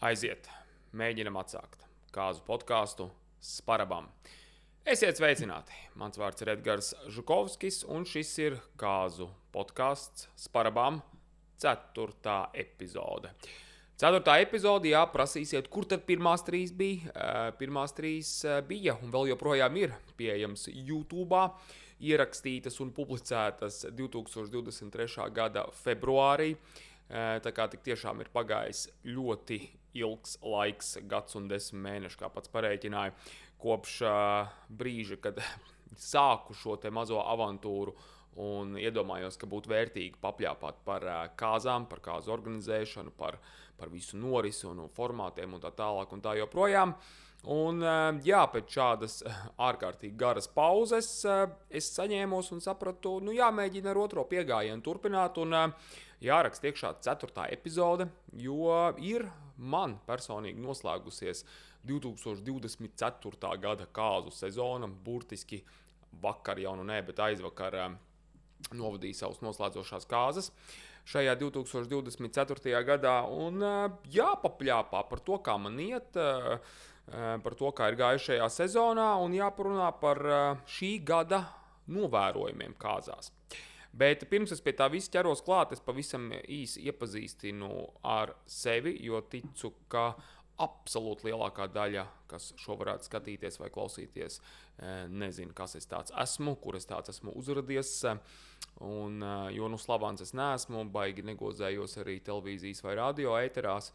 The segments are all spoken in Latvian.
Aiziet, mēģinam atsākt kāzu podkāstu Sparabam. Esiet sveicināti! Mans vārds ir Edgars Žukovskis, un šis ir kāzu podkāsts Sparabam 4. epizode. 4. epizode, jā, prasīsiet, kur tad pirmās 3 bija? Pirmās 3 bija un vēl joprojām ir pieejams YouTube, ierakstītas un publicētas 2023. gada februārī. Tā kā tik tiešām ir pagājis ļoti ilgs laiks, gads un 10 mēneši, kā pats parēķināju, kopš brīža, kad sāku šo te mazo avantūru un iedomājos, ka būtu vērtīgi papļāpāt par kāzām, par kāzu organizēšanu, par visu norisi un formātiem un tā tālāk un tā joprojām. Un jā, pēc šādas ārkārtīgi garas pauzes es saņēmos un sapratu, jāmēģina ar otro piegājienu turpināt un jāraksta iekšā 4. epizode, jo ir man personīgi noslēgusies 2024. gada kāzu sezona, burtiski vakar jau bet aizvakar novadīju savus noslēdzošās kāzas šajā 2024. gadā un jāpapļāpā par to, kā man iet, par to, kā ir gājuši šajā sezonā un jāparunā par šī gada novērojumiem kāzās. Bet pirms es pie tā visu ķeros klāt, es pavisam īsi iepazīstinu ar sevi, jo ticu, ka absolūti lielākā daļa, kas šo varētu skatīties vai klausīties, nezinu, kas es tāds esmu, kur es tāds esmu uzradies, un, jo slavāns es neesmu, baigi negozējos arī televīzijas vai radio ēteros.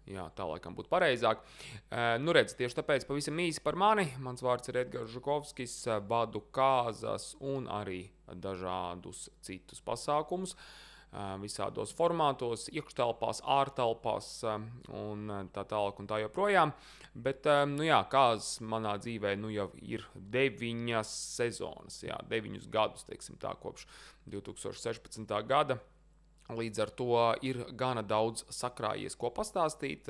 Jā, tā laikam būtu pareizāk. Redz, tieši tāpēc pavisam īsi par mani. Mans vārds ir Edgars Žukovskis, vadu kāzas un arī dažādus citus pasākumus. Visādos formātos, iekštelpās, ārtelpās un tā tālāk un tā joprojām. Bet, kāzas manā dzīvē jau ir 9 sezonas, 9 gadus, teiksim tā, kopš 2016. gada. Līdz ar to ir gana daudz sakrājies, ko pastāstīt,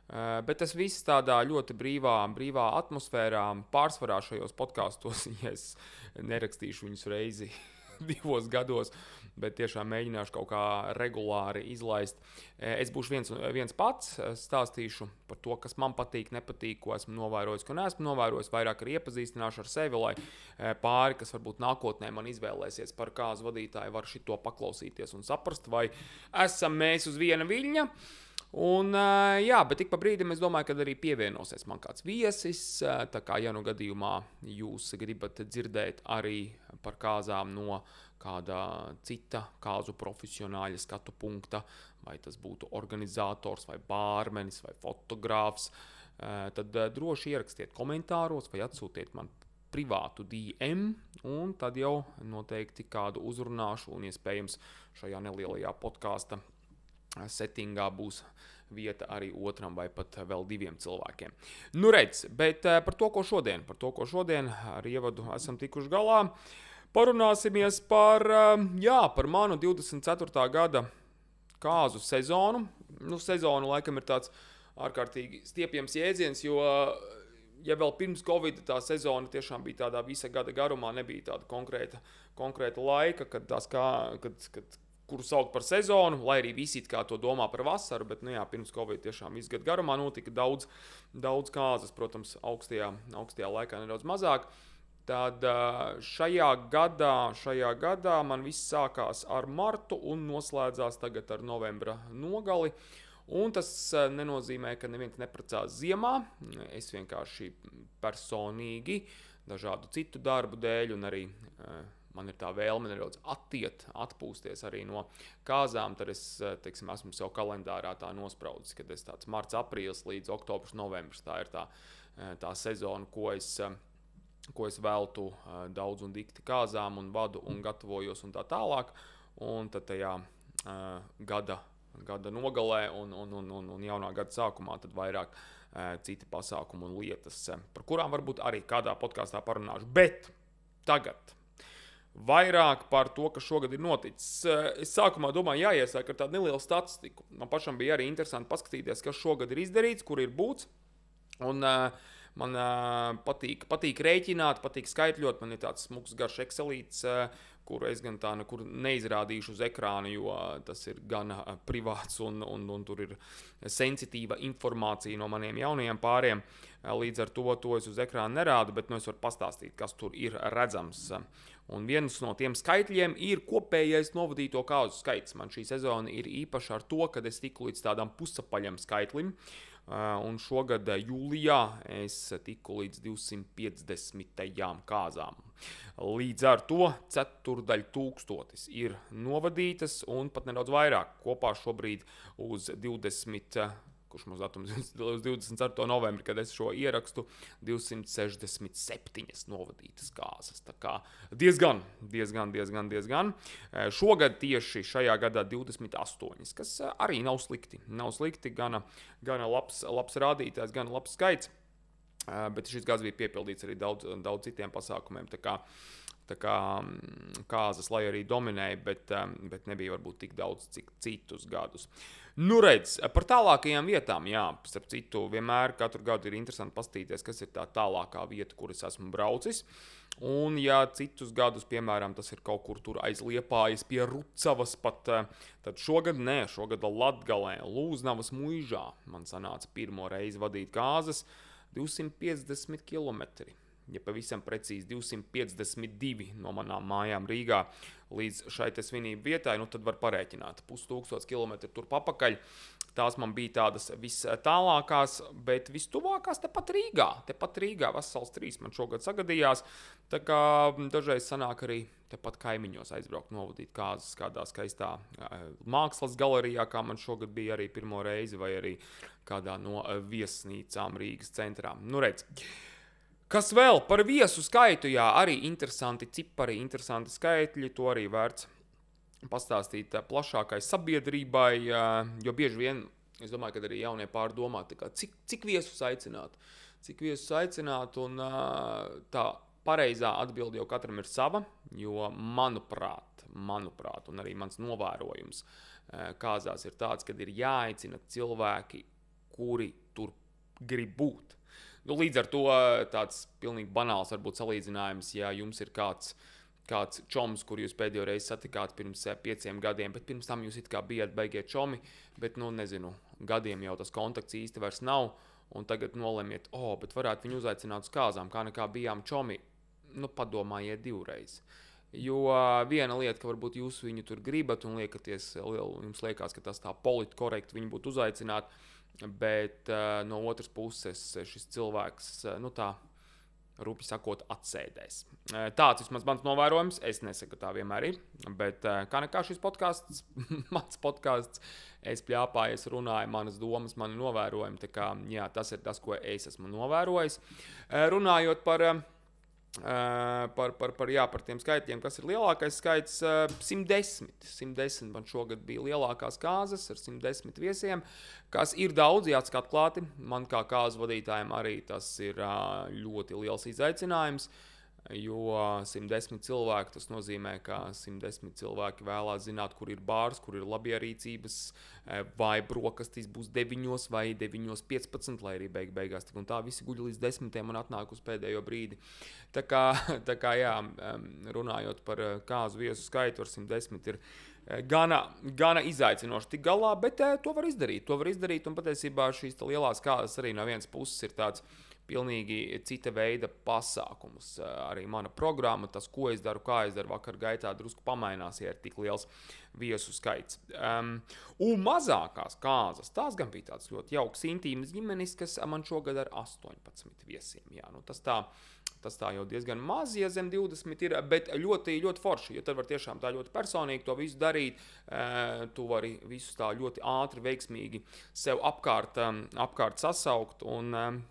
bet tas viss tādā ļoti brīvā atmosfērā, pārsvarā šajos podkāstos, ja es nerakstīšu viņus reizi 2 gados, bet tiešām mēģināšu kaut kā regulāri izlaist. Es būšu viens pats, stāstīšu par to, kas man patīk, nepatīk, ko esmu novērojis, ko neesmu novērojis, vairāk arī iepazīstināšu ar sevi, lai pāri, kas varbūt nākotnē man izvēlēsies par kāzu vadītāju, var šito paklausīties un saprast, vai esam mēs uz viena viļņa. Un, bet tik pa brīdim es domāju, ka arī pievienosies man kāds viesis, tā kā gadījumā jūs gribat dzirdēt arī par kāzām no kāda cita kāzu profesionāļa skatu punkta, vai tas būtu organizators, vai bārmenis, vai fotogrāfs, tad droši ierakstiet komentāros vai atsūtiet man privātu DM, un tad jau noteikti kādu uzrunāšu, un iespējams šajā nelielajā podkāsta settingā būs vieta arī otram vai pat vēl 2 cilvēkiem. Redz, bet par to, ko šodien ar ievadu esam tikuši galā, parunāsimies par manu 24. gada kāzu sezonu. Sezonu laikam ir tāds ārkārtīgi stiepjams jēdziens, jo ja vēl pirms Covid tā sezona tiešām bija tādā visa gada garumā, nebija tāda konkrēta laika, kuru saukt par sezonu, lai arī visi kā to domā par vasaru, bet pirms Covid tiešām visu gadu garumā notika daudz kāzas, protams, augstajā laikā nedaudz mazāk. Tad šajā gadā man viss sākās ar martu un noslēdzās tagad ar novembra nogali. Un tas nenozīmē, ka neviens neprecās ziemā. Es vienkārši personīgi dažādu citu darbu dēļ un arī man ir tā vēlme nedaudz atpūsties arī no kāzām, tad es, esmu sev kalendārā tā nospraudis, kad es tāds marts, aprīlis līdz oktobrs, novembrs, tā ir tā sezona, ko es veltu daudz un dikti kāzām un vadu un gatavojos un tā tālāk, un tad tajā gada nogalē un jaunā gada sākumā tad vairāk citi pasākumi un lietas, par kurām varbūt arī kādā podkāstā parunāšu, bet tagad vairāk par to, kas šogad ir noticis. Es sākumā domāju, jāiesāk ar tādu nelielu statistiku. Man pašam bija arī interesanti paskatīties, kas šogad ir izdarīts, kur ir būts. Un man patīk rēķināt, patīk skaitļot. Man ir tāds smuks garš Excelīts, kuru es gan tā nekur neizrādīšu uz ekrāna, jo tas ir gan privāts un tur ir sensitīva informācija no maniem jaunajiem pāriem. Līdz ar to es uz ekrāna nerādu, bet es varu pastāstīt, kas tur ir redzams. Un viens no tiem skaitļiem ir kopējais novadīto kāzu skaits. Man šī sezona ir īpaša ar to, ka es tiku līdz tādam pusapaļam skaitlim. Un šogad jūlijā es tiku līdz 250 kāzām. Līdz ar to 400 ir novadītas un pat nedaudz vairāk. Kopā šobrīd uz 24. novembri, kad es šo ierakstu, 267 novadītas kāzas. Tā kā diezgan. Šogad tieši šajā gadā 28, kas arī nav slikti. Gana labs rādītājs, gana labs skaits. Bet šis gads bija piepildīts arī daudz citiem pasākumiem. Tā kā kāzas, lai arī dominēja, bet nebija varbūt tik daudz, cik citus gadus. Nu redz, par tālākajām vietām, jā, starp citu, vienmēr katru gadu ir interesanti paskatīties, kas ir tā tālākā vieta, kur es esmu braucis. Un ja citus gadus, piemēram, tas ir kaut kur tur aiz Liepājas pie Rucavas pat, tad šogad Latgalē, Lūznavas muižā man sanāca pirmo reizi vadīt kāzas 250 kilometri. Ja pavisam precīzi 252 no manām mājām Rīgā līdz šai svinību vietai, tad var parēķināt 5000 kilometru tur papakaļ. Tās man bija tādas vistālākās, bet vistuvākās tepat Rīgā, vesels 3 man šogad sagadījās. Tā kā dažreiz sanāk arī tepat kaimiņos aizbraukt novadīt kāzas kādā skaistā mākslas galerijā, kā man šogad bija arī pirmo reizi, vai arī kādā no viesnīcām Rīgas centrā. Nu redz. Kas vēl par viesu skaitu? Jā, arī interesanti cipari, interesanti skaitļi, to arī vērts pastāstīt plašākai sabiedrībai, jo bieži vien, es domāju, ka arī jaunie pārdomā, cik viesus aicināt, un tā pareizā atbilde jau katram ir sava, jo manuprāt, un arī mans novērojums kāzās ir tāds, kad ir jāaicina cilvēki, kuri tur grib būt. Līdz ar to tāds pilnīgi banāls varbūt salīdzinājums, ja jums ir kāds čoms, kur jūs pēdējo reizi satikāt pirms 5 gadiem, bet pirms tam jūs it kā bijat beigie čomi, bet, gadiem jau tas kontakts īsti vairs nav, un tagad nolemiet, bet varētu viņu uzaicināt uz kāzām, kā nekā bijām čomi, padomājiet 2 reizes. Jo viena lieta, ka varbūt jūs viņu tur gribat un jums liekas, ka tas tā politkorekti viņu būtu uzaicināt, bet no otras puses šis cilvēks, tā rupi sakot, atsēdēs. Tāds vismaz mans novērojums, es nesaku, ka tā vienmēr ir, bet kā nekā šis podcasts, mans podcasts, es pļāpāju, es runāju, manas domas, mani novērojumi, tā kā, jā, tas ir tas, ko es esmu novērojis. Runājot par tiem skaitļiem, kas ir lielākais skaits, 110 man šogad bija lielākās kāzas ar 110 viesiem, kas ir daudz, jāsaka atklāti. Man kā kāzu vadītājiem arī tas ir ļoti liels izaicinājums, jo 110 cilvēki, tas nozīmē, ka 110 cilvēki vēlās zināt, kur ir bārs, kur ir labierīcības, vai brokastīs būs 9 vai 9:15, lai arī beigās tik un tā visi guļ līdz 10 un atnāk uz pēdējo brīdi. Tā kā jā, runājot par kāzu viesu skaitu ar 110 ir gana izaicinoši tik galā, bet to var izdarīt, un patiesībā šīs lielās kāzas arī no vienas puses ir tāds pilnīgi cita veida pasākums. Arī mana programma, tas, ko es daru, kā es daru, vakar gaitā drusku pamainās, ja ir tik liels viesu skaits. Un mazākās kāzas, tās gan bija tāds ļoti jauks, intīmas ģimenes, kas man šogad ar 18 viesiem. Jā, tas tā jau diezgan maz, ja zem 20 ir, bet ļoti, ļoti forši, jo tad var tiešām tā ļoti personīgi to visu darīt. Tu vari visu tā ļoti ātri, veiksmīgi sev apkārt sasaukt un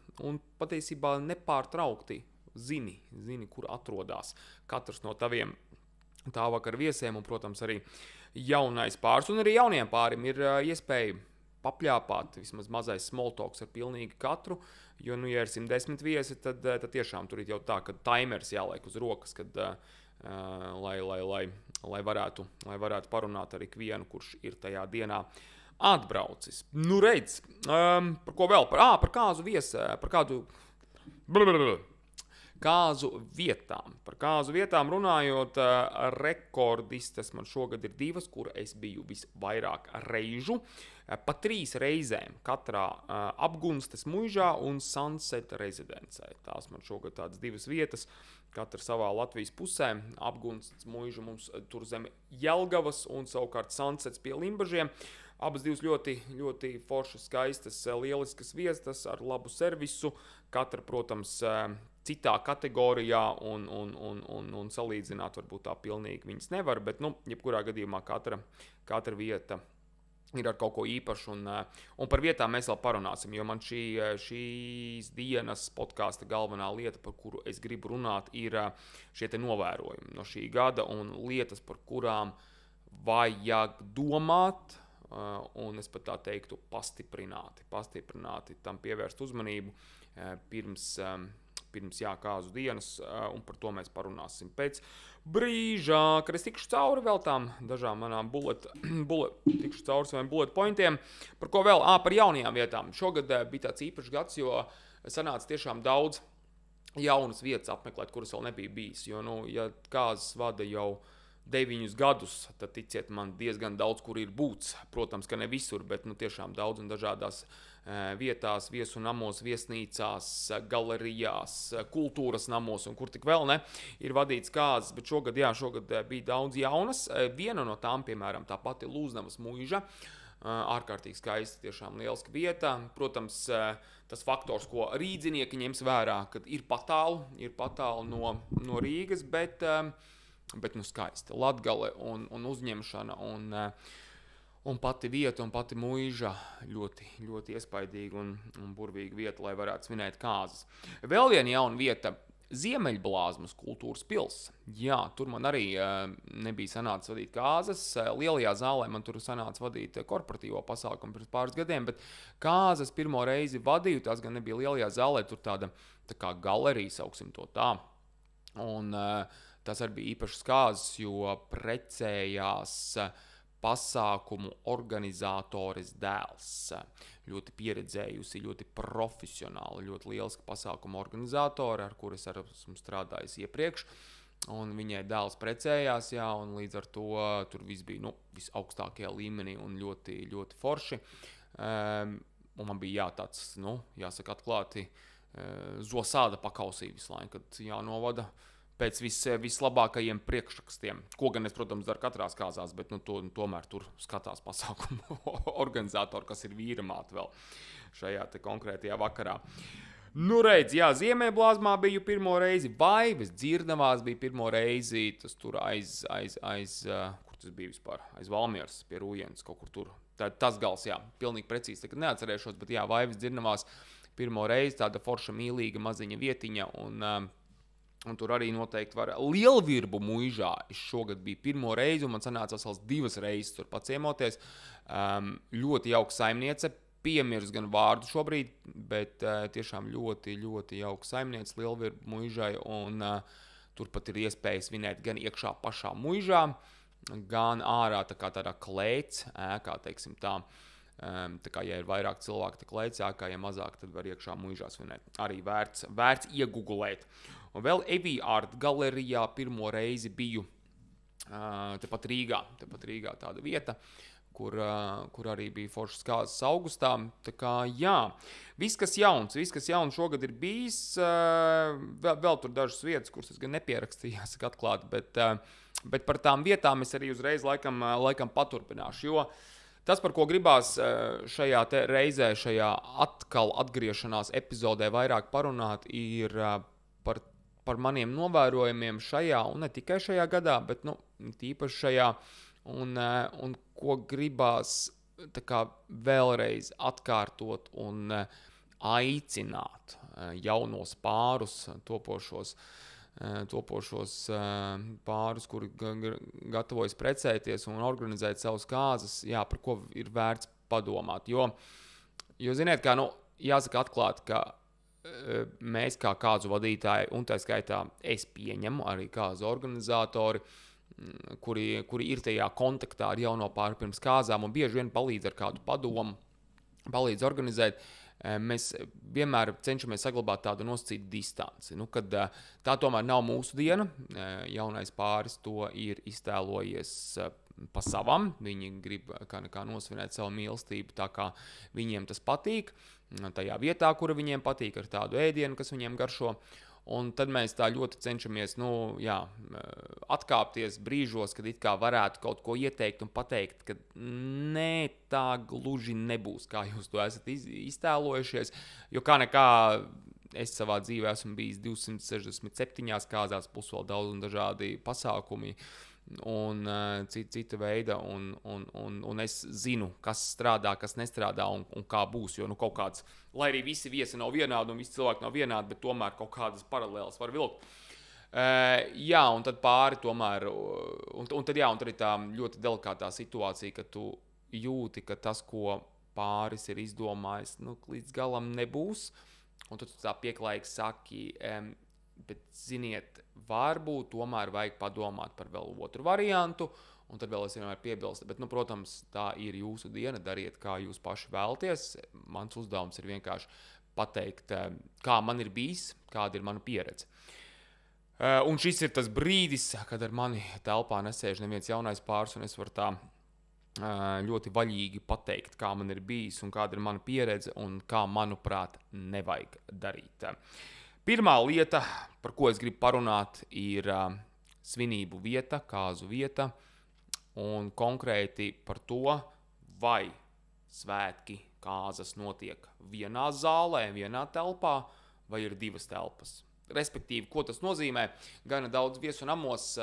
patiesībā nepārtraukti zini, kur atrodas katrs no taviem tā vakar viesiem, un, protams, arī jaunais pāris, un arī jauniem pārim ir iespēja papļāpāt, vismaz mazais small talks ar pilnīgi katru, jo, ja ir 110 viesi, tad tiešām tur ir jau tā, ka timers jāliek uz rokas, kad, lai varētu parunāt ar ikvienu, kurš ir tajā dienā atbraucis. Nu, redz, par ko vēl? Par kāzu viesu, par kādu kāzu vietām. Par kāzu vietām runājot, rekordistes man šogad ir 2, kur es biju visvairāk reižu. Pa 3 reizēm katrā Apgunstes muižā un Sunset rezidencē. Tās man šogad tādas 2 vietas, katra savā Latvijas pusē. Apgunstes muiža mums tur zem Jelgavas un savukārt Sunsets pie Limbažiem. Abas 2 ļoti, ļoti foršas, skaistas, lieliskas viestas ar labu servisu. Katra, protams, citā kategorijā un salīdzināt varbūt tā pilnīgi viņas nevar, bet, jebkurā gadījumā katra vieta ir ar kaut ko īpašu, un par vietām mēs vēl parunāsim, jo man šīs dienas podkāsta galvenā lieta, par kuru es gribu runāt, ir šie te novērojumi no šī gada un lietas, par kurām vajag domāt, un es pat tā teiktu pastiprināti tam pievērst uzmanību pirms kāzu dienas, un par to mēs parunāsim pēc brīža, kad es tikšu cauri vēl tām dažām manām tikšu cauri saviem bullet pointiem, par ko vēl, par jaunajām vietām. Šogad bija tāds īpašs gads, jo sanāca tiešām daudz jaunas vietas apmeklēt, kuras vēl nebija bijis, jo, ja kāzas vada jau 9 gadus, tad ticiet man diezgan daudz, kur ir būts. Protams, ka ne visur, bet tiešām daudz un dažādās vietās, viesu namos, viesnīcās, galerijās, kultūras namos un kur tik vēl ne, ir vadīts kāzas, bet šogad bija daudz jaunas. Viena no tām, piemēram, tā pati Lūznavas muiža, ārkārtīgi skaista, tiešām lieliska vieta. Protams, tas faktors, ko rīdzinieki ņems vērā, kad ir patālu no Rīgas, bet skaista. Latgale un uzņemšana un pati vieta un pati muiža ļoti, ļoti iespaidīga un burvīga vieta, lai varētu svinēt kāzas. Vēl viena jauna vieta – Ziemeļblāzmas kultūras pils. Jā, tur man arī nebija sanācis vadīt kāzas. Lielajā zālē man tur sanāca vadīt korporatīvo pasākumu pirms pāris gadiem, bet kāzas pirmo reizi vadīju, tās gan nebija lielajā zālē, tur tāda tā kā galerija, sauksim to tā. Un tas arī bija īpašas kāzas, jo precējās pasākumu organizātores dēls. Ļoti pieredzējusi, ļoti profesionāli, ļoti lieliska pasākuma organizātora, ar kuru es esmu strādājis iepriekš. Un viņai dēls precējās, jā, un līdz ar to tur viss bija visaugstākajā līmenī un ļoti, ļoti forši. Un man bija tāds, jāsaka atklāti, zosāda pakausī visu laiku, kad jānovada pēc vislabākajiem priekšrakstiem, ko gan es, protams, daru katrās kāzās, bet tomēr tur skatās pasākumu organizatori, kas ir vīramāti vēl šajā te konkrētajā vakarā. Redz, jā, Ziemeļblāzmā biju pirmo reizi, Vaivas Dzirnavās bija pirmo reizi, tas tur kur tas bija vispār, aiz Valmieras pie Rūjienas, kaut kur tur. Tas gals, jā, pilnīgi precīzi, tagad neatcerēšos, bet jā, Vaivas Dzirnavās pirmo reizi, tāda forša mīlīga maziņa vietiņa, un tur arī noteikti var. Lielvirbu muižā es šogad biju pirmo reizi, un man sanāca vesels 2 reizes tur paciemoties. Ļoti jauka saimniece, piemirs gan vārdu šobrīd, bet tiešām ļoti, ļoti jauka saimniece Lielvirbu muižai, un tur pat ir iespēja svinēt gan iekšā pašā muižā, gan ārā tādā klēts ēkā, teiksim tā. Tā kā, ja ir vairāk cilvēku, tā klēts ēkā, ja mazāk, tad var iekšā muižā svinēt. Arī vērts iegugulēt. Un vēl Evī Art galerijā pirmo reizi biju tepat Rīgā tāda vieta, kur arī bija foršas kāzas augustā. Tā kā, jā, viss, kas jauns šogad ir bijis, vēl tur dažas vietas, kuras es gan nepierakstīju, jāsaka atklāti, bet par tām vietām es arī uzreiz laikam paturpināšu, jo tas, par ko gribās šajā te reizē, šajā atkal atgriešanās epizodē vairāk parunāt, ir par maniem novērojumiem šajā, un ne tikai šajā gadā, bet tīpaši šajā, un ko gribās tā kā vēlreiz atkārtot un aicināt jaunos pārus, topošos pārus, kuri gatavojas precēties un organizēt savus kāzas, jā, par ko ir vērts padomāt. Jo ziniet, kā, jāsaka atklāti, ka mēs kā kāzu vadītāji, un tā skaitā es pieņemu arī kāzu organizatori, kuri ir tajā kontaktā ar jauno pāru pirms kāzām un bieži vien palīdz ar kādu padomu, palīdz organizēt. mēs vienmēr cenšamies saglabāt tādu nosacītu distanci. Kad tā tomēr nav mūsu diena, jaunais pāris to ir iztēlojies pa savam. Viņi grib kā nosvinēt savu mīlestību tā, kā viņiem tas patīk, tajā vietā, kura viņiem patīk, ar tādu ēdienu, kas viņiem garšo. Un tad mēs tā ļoti cenšamies atkāpties brīžos, kad it kā varētu kaut ko ieteikt un pateikt, ka nē, tā gluži nebūs, kā jūs to esat iztēlojušies. Jo kā nekā es savā dzīvē esmu bijis 267 kāzās, plus vēl daudz un dažādi pasākumi un cita veida, un es zinu, kas strādā, kas nestrādā un kā būs, jo kaut kāds, lai arī visi viesi nav vienādi un visi cilvēki nav vienādi, bet tomēr kaut kādas paralēlas var vilkt. Un tad pāri tomēr, un tad ir tā ļoti delikātā situācija, ka tu jūti, ka tas, ko pāris ir izdomājis, līdz galam nebūs, un tad tu tā pieklājīgi saki, bet ziniet, varbūt tomēr vajag padomāt par vēl otru variantu, un tad vēl es vienmēr piebilstu. Bet, protams, tā ir jūsu diena, dariet, kā jūs paši vēlaties. Mans uzdevums ir vienkārši pateikt, kā man ir bijis, kāda ir mana pieredze. Un šis ir tas brīdis, kad ar mani telpā nesēž neviens jaunais pāris, un es varu tā ļoti vaļīgi pateikt, kā man ir bijis un kāda ir mana pieredze un kā, manuprāt, nevajag darīt. Pirmā lieta, par ko es gribu parunāt, ir svinību vieta, kāzu vieta, un konkrēti par to, vai svētki, kāzas notiek vienā zālē, vienā telpā, vai ir divas telpas. Respektīvi, ko tas nozīmē? Gana daudz viesu namos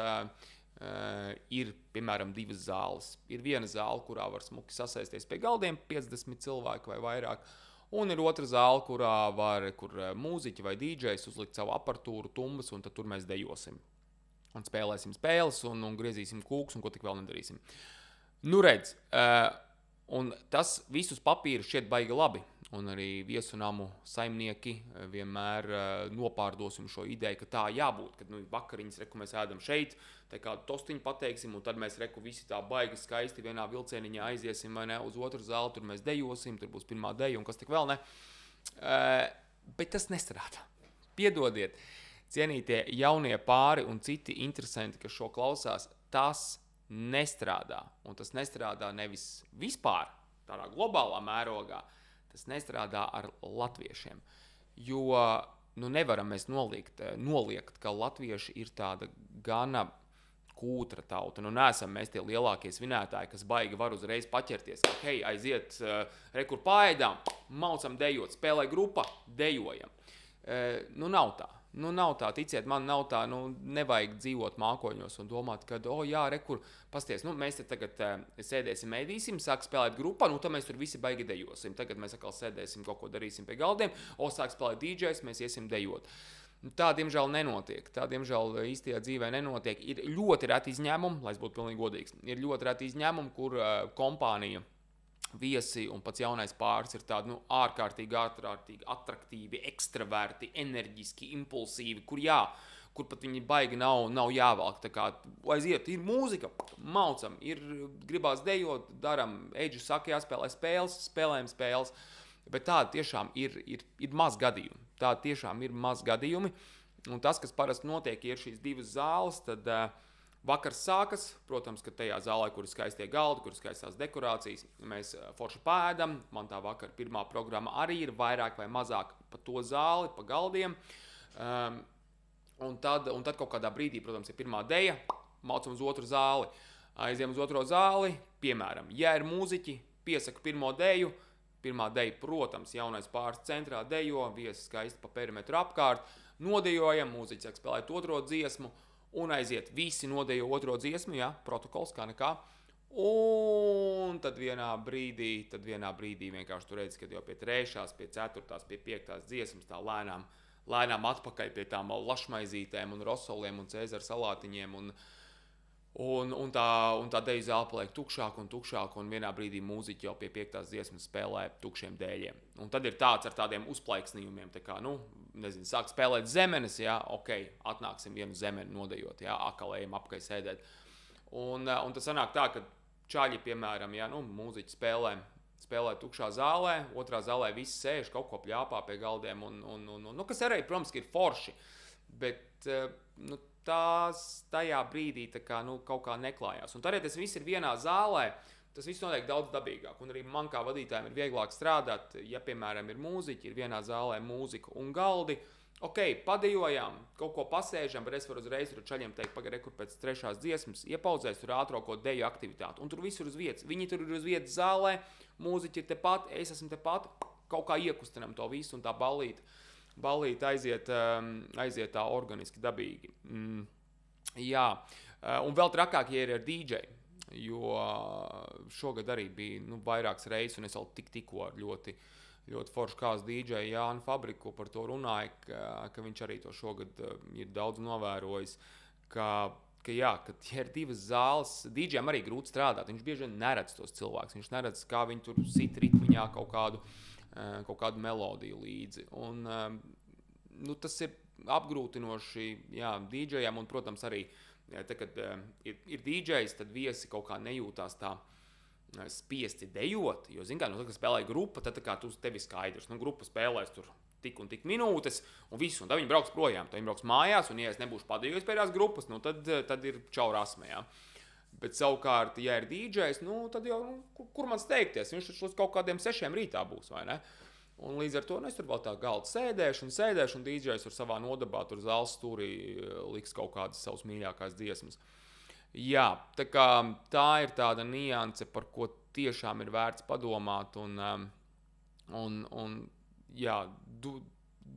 ir, piemēram, divas zāles. Ir viena zāle, kurā var smuki sasēsties pie galdiem, 50 cilvēku vai vairāk, un ir otra zāle, kur mūziķi vai DJs uzlikt savu aparatūru, tumbas, un tad tur mēs dejosim. Un spēlēsim spēles, un griezīsim kūkus, un ko tik vēl nedarīsim. Redz, un tas visus papīrus šķiet baigi labi, un arī viesu namu saimnieki vienmēr nopārdosim šo ideju, ka tā jābūt, kad vakariņas, mēs ēdam šeit, tā kādu tostiņu pateiksim, un tad mēs visi tā baigi skaisti vienā vilcieniņā aiziesim vai ne, uz otru zāli, tur mēs dejosim, tur būs pirmā deja un kas tik vēl ne. Bet tas nestrādā. Piedodiet, cienītie jaunie pāri un citi interesanti, kas šo klausās, tas nestrādā. Un tas nestrādā nevis vispār, tādā globālā mērogā, tas nestrādā ar latviešiem. Jo nevaram mēs noliegt, ka latvieši ir tāda gana kūtra tauta. Neesam mēs tie lielākie svinētāji, kas baigi var uzreiz paķerties, ka hei, aiziet, rekur paēdām, maucam dejot, spēlē grupa, dejojam. Nav tā. Nav tā, ticiet man, nav tā, nevajag dzīvot mākoņos un domāt, ka, jā, rekur, pasties, mēs te tagad sēdēsim, ēdīsim, sāk spēlēt grupā, tad mēs tur visi baigi dejosim. Tagad mēs atkal sēdēsim, kaut ko darīsim pie galdiem, sāk spēlēt DJs, mēs iesim dejot. Tā, diemžēl, nenotiek. Tā, diemžēl, īstajā dzīvē nenotiek. Ir ļoti reti izņēmumi, lai es būtu pilnīgi godīgs, ir ļoti reti izņēmumi, kur kompānija, viesi un pats jaunais pāris ir tādi ārkārtīgi atraktīvi, ekstraverti, enerģiski, impulsīvi, kur pat viņi baigi nav jāvalk. Tā kā aiziet, ir mūzika, maucam, gribās dejot, daram, eģu saka, jāspēlē spēles, spēlējam spēles, bet tādi tiešām ir maz gadījumi. Tādi tiešām ir maz gadījumi, un tas, kas parasti notiek, ir šīs divas zāles, tad vakars sākas, protams, ka tajā zālē, kur ir skaistie galdi, kur ir skaistās dekorācijas, mēs forši pēdam. Man tā vakar pirmā programma arī ir vairāk vai mazāk pa to zāli, pa galdiem. Un tad kaut kādā brīdī, protams, ir pirmā deja, maucam uz otru zāli. Aiziem uz otro zāli, piemēram, ja ir mūziķi, piesaka pirmo deju. Pirmā deja, protams, jaunais pāris centrā dejo, viesi skaisti pa perimetru apkārt, nodejojam, mūziķi sāk spēlēt otro dziesmu, un aiziet visi nodejo otro dziesmu, protokols kā nekā, un tad vienā brīdī vienkārši tu redzi, kad jau pie trešās, pie ceturtās, pie piektās dziesmas tā lēnām atpakaļ pie tām lašmaizītēm un rosoliem un cēzara salātiņiem, un tā deju zāle paliek tukšāk, un vienā brīdī mūziķi jau pie piektās dziesmas spēlē tukšiem dēļiem. Un tad ir tāds ar tādiem uzplaiksnījumiem, tā kā, sāk spēlēt zemenes, atnāksim vienu zemeni nodejot, akalējam apkai sēdēt. Un tas sanāk tā, ka čaļi, piemēram, mūziķi spēlē tukšā zālē, otrā zālē visi sēž kaut ko pļāpā pie galdiem, un kas arī, protams, ir forši, bet nu, tās tajā brīdī tā kā, nu, kaut kā neklājās. Un tad, ja tas viss ir vienā zālē, tas viss notiek daudz dabīgāk, un arī man kā vadītājiem ir vieglāk strādāt, ja, piemēram, ir mūziķi, ir vienā zālē mūzika un galdi, ok, padejojām, kaut ko pasēžam, bet es varu uzreiz ar čaļiem teikt, pagari, kur pēc trešās dziesmas iepauzēs tur ātrāko deju aktivitāti, un tur viss ir uz vietas, viņi tur ir uz vietas zālē, mūziķi ir tepat, es esmu tepat, kaut kā iekustinam to visu, un tā ballīt aiziet tā organiski, dabīgi. Jā, un vēl trakāk, ja ir ar DJ, jo šogad arī bija vairākas reizes, un es vēl tikko ar ļoti forši kāds DJ Jānu Fabriku par to runāja, ka viņš arī to šogad ir daudz novērojis, ka ja ir divas zāles, DJam arī grūti strādāt, viņš bieži vien neredz tos cilvēkus, viņš neredz, kā viņi tur sit ritmiņā kaut kādu melodiju līdzi, un tas ir apgrūtinoši, jā, DJam, un, protams, arī tad, kad ir DJs, tad viesi kaut kā nejūtās tā spiesti dejot, jo, zin kā, kad spēlē grupa, tad tā kā tev ir skaidrs, grupa spēlēs tur tik un tik minūtes, un viss, un tad viņi brauks projām, tad viņi brauks mājās, un ja es nebūšu padejojis pēdējās grupas, tad ir čau rasme, jā. Bet savukārt, ja ir DJs, tad jau, kur man steigties, viņš taču līdz kaut kādiem 6 rītā būs, vai ne? Un līdz ar to, es tur vēl tā galda sēdēšu, un DJs ar savā nodabā tur zāles stūrī liks kaut kādas savas mīļākās dziesmas. Jā, tā ir tāda nianse, par ko tiešām ir vērts padomāt, un jā,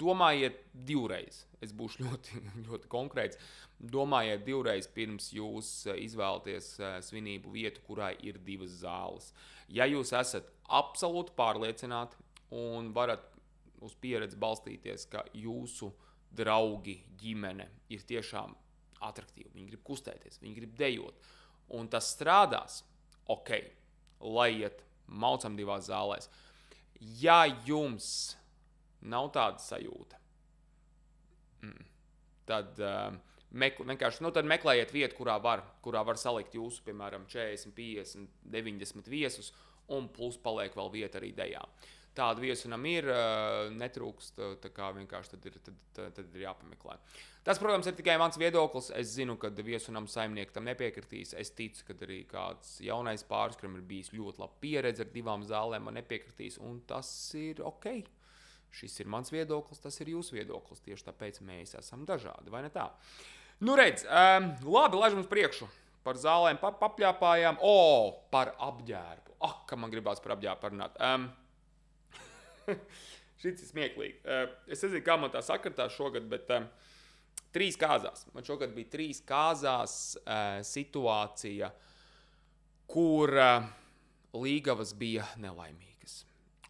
domājiet divreiz, es būšu ļoti, ļoti konkrēts, domājiet divreiz pirms jūs izvēlaties svinību vietu, kurā ir divas zāles. Ja jūs esat absolūti pārliecināti un varat uz pieredzi balstīties, ka jūsu draugi, ģimene ir tiešām atraktīvi, viņi grib kustēties, viņi grib dejot, un tas strādās, ok, laiet, maucam divās zālēs. Ja jums nav tāda sajūta, tad vienkārši, tad meklējiet vietu, kurā var salikt jūsu, piemēram, 40, 50, 90 viesus, un plus paliek vēl vieta arī dejā. Tāda viesunam ir, netrūkst, tā kā vienkārši tad ir jāpameklē. Tas, protams, ir tikai mans viedoklis. Es zinu, ka viesunam saimnieki tam nepiekritīs. Es ticu, ka arī kāds jaunais pāris, kuram ir bijis ļoti laba pieredze ar divām zālēm, man nepiekritīs, un tas ir ok. Šis ir mans viedoklis, tas ir jūsu viedoklis. Tieši tāpēc mēs esam dažādi, vai ne tā? Nu redz, labi, laižam uz priekšu. Par zālēm papļāpājām. Par apģērbu. Ka man gribās par apģērbu parunāt. Šis ir smieklīgi. Es nezinu, kā man tā sakratās šogad, bet 3 kāzās. Man šogad bija 3 kāzās situācija, kur līgavas bija nelaimīgas.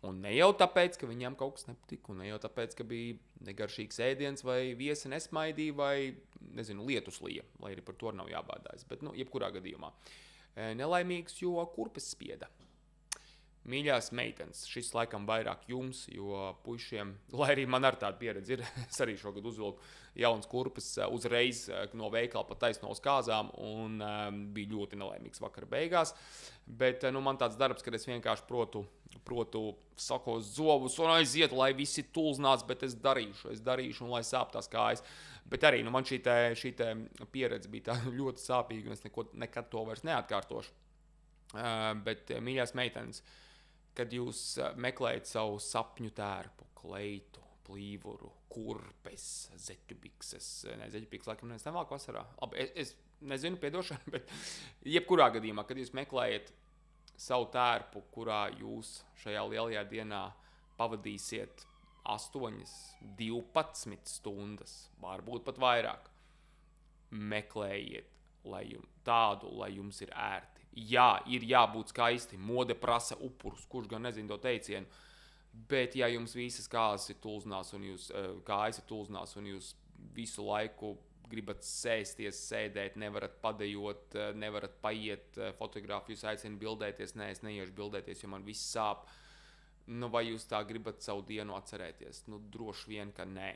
Un ne jau tāpēc, ka viņām kaut kas nepatika, un ne jau tāpēc, ka bija negaršīgs ēdiens, vai viesi nesmaidīja, vai, nezinu, lietus lija, lai arī par to nav jābādājas. Bet, jebkurā gadījumā. Nelaimīgs, jo kurpes spieda. Mīļās meitenes, šis laikam vairāk jums, jo puišiem, lai arī man ar tādu pieredzi ir, es arī šogad uzvilku jaunas kurpes uzreiz no veikala pa taisno uz kāzām, un bija ļoti nelaimīgs vakar beigās. Bet man tāds darbs, kad es vienkārši protu sakos zobus un aiziet, lai visi tulznāc, bet es darīšu, un lai sāp tās kājas. Bet arī man šī pieredze bija tā ļoti sāpīga, un es nekad to vairs neatkārtošu. Bet, mīļās meitenes, kad jūs meklējat savu sapņu tērpu, kleitu, plīvuru, kurpes, zeķubikses, zeķubikses laikam nevalk vasarā. Labi, es nezinu, piedošanu, bet jebkurā gadījumā, kad jūs meklējat savu tērpu, kurā jūs šajā lielajā dienā pavadīsiet 8, 12 stundas, varbūt pat vairāk, meklējiet tādu, lai jums ir ērti. Jā, ir jābūt skaisti, mode prasa upurus, kurš gan nezina to teicienu, bet ja jums visas kājas ir tulznās un jūs visu laiku gribat sēsties, sēdēt, nevarat padejot, nevarat paiet, fotografu jūs aicina bildēties, es neiešu bildēties, jo man viss sāp, vai jūs tā gribat savu dienu atcerēties? Droši vien, ka nē.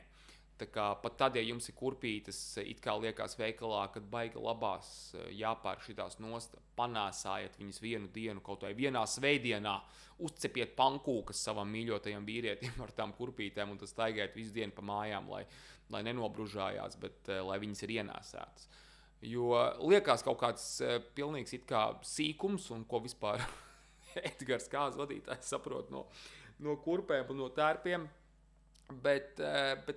Tā kā pat tad, ja jums ir kurpītes, it kā liekas veikalā, kad baigi labās jāpērk šitās nost, panāsājiet viņas vienu dienu, kaut vai vienā svētdienā, uzcepiet pankūkas savam mīļotajam vīrietim ar tām kurpītēm un tas staigājiet visu dienu pa mājām, lai nenobružājās, bet lai viņas ir ienāsētas. Jo liekas kaut kāds pilnīgs it kā sīkums, un ko vispār Edgars Kāzas vadītājs saprot no kurpēm un no tērpiem. Bet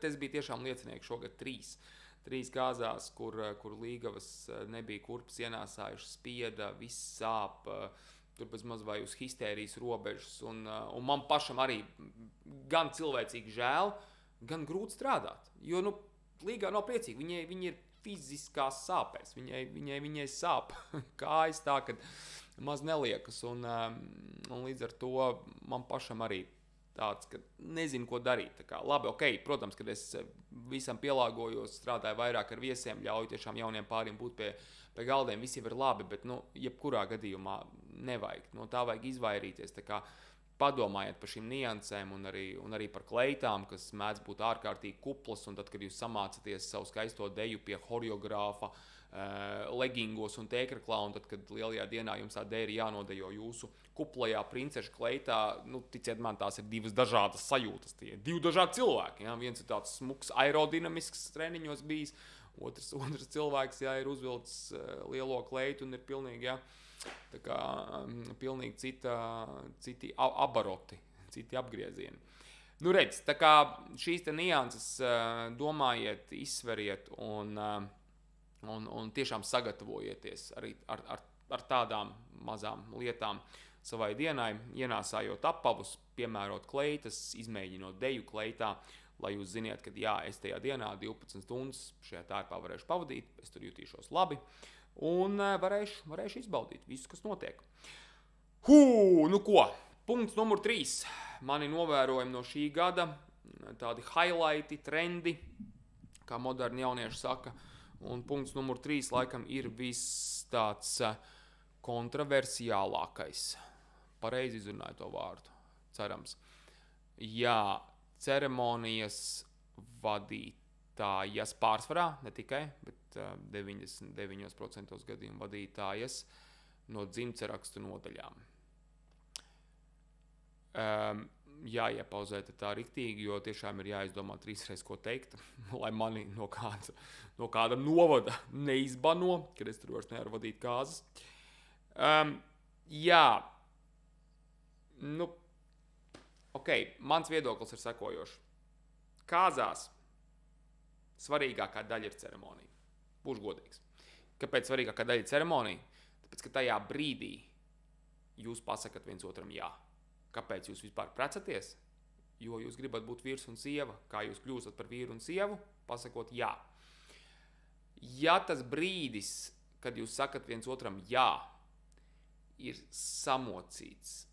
es biju tiešām liecinieks šogad trīs gāzās, kur līgavas nebija kurpes ienāsājušas, spieda, viss sāp, tur bez maz vai uz histērijas robežas. Un man pašam arī gan cilvēcīgi žēl, gan grūti strādāt. Jo līgā nav priecīgi, viņi ir fiziskās sāpēs, viņai sāp kājas tā, kad maz neliekas. Un līdz ar to man pašam arī tāds, ka nezinu, ko darīt. Tā kā, labi, ok, protams, kad es visam pielāgojos, strādāju vairāk ar viesiem, ļauju tiešām jauniem pāriem būt pie galdiem, visi ir labi, bet, jebkurā gadījumā nevajag. No tā vajag izvairīties. Tā kā padomājiet par šīm niansēm un arī par kleitām, kas mēdz būt ārkārtīgi kuplas, un tad, kad jūs samācaties savu skaisto deju pie horeogrāfa, legingos un tēkraklā, un tad, kad lielajā dienā jums tā deja ir jānodejo jūsu kuplajā princeša kleitā, ticiet man, tās ir divas dažādas sajūtas. Tie ir divi dažādi cilvēki. Ja? Viens ir tāds smuks aerodinamisks treniņos bijis, otrs cilvēks, ja, ir uzvilcis lielo kleitu un ir pilnīgi, ja, tā kā, pilnīgi citi abaroti, citi apgriezieni. Redz, tā kā šīs te nianses domājiet, izsveriet un tiešām sagatavojieties arī ar tādām mazām lietām savai dienai, ienāsājot apavus, piemērot kleitas, izmēģinot deju kleitā, lai jūs ziniet, ka jā, es tajā dienā 12 stundas šajā tērpā varēšu pavadīt, es tur jutīšos labi un varēšu izbaudīt visu, kas notiek. Ko? Punkts numur 3. Mani novērojumi no šī gada, tādi highlighti, trendi, kā moderni jaunieši saka. Un punkts numur 3 laikam ir viss tāds kontroversiālākais. Pareizi izrunāju to vārdu, cerams. Jā, ceremonijas vadītājas pārsvarā, ne tikai, bet 99% gadījumu vadītājas no dzimtsarakstu nodaļām. Jāiepauzē tā riktīgi, jo tiešām ir jāizdomā 3 reizes, ko teikt, lai mani no kāda novada neizbano, kad es tur vairs nevaru vadīt kāzas. Jā, mans viedoklis ir sekojošs. Kāzās svarīgākā daļa ir ceremonija. Būšu godīgs. Kāpēc svarīgākā daļa ir ceremonija? Tāpēc, ka tajā brīdī jūs pasakat viens otram jā. Kāpēc jūs vispār precaties? Jo jūs gribat būt vīrs un sieva. Kā jūs kļūstat par vīru un sievu? Pasakot jā. Ja tas brīdis, kad jūs sakat viens otram jā, ir samocīts,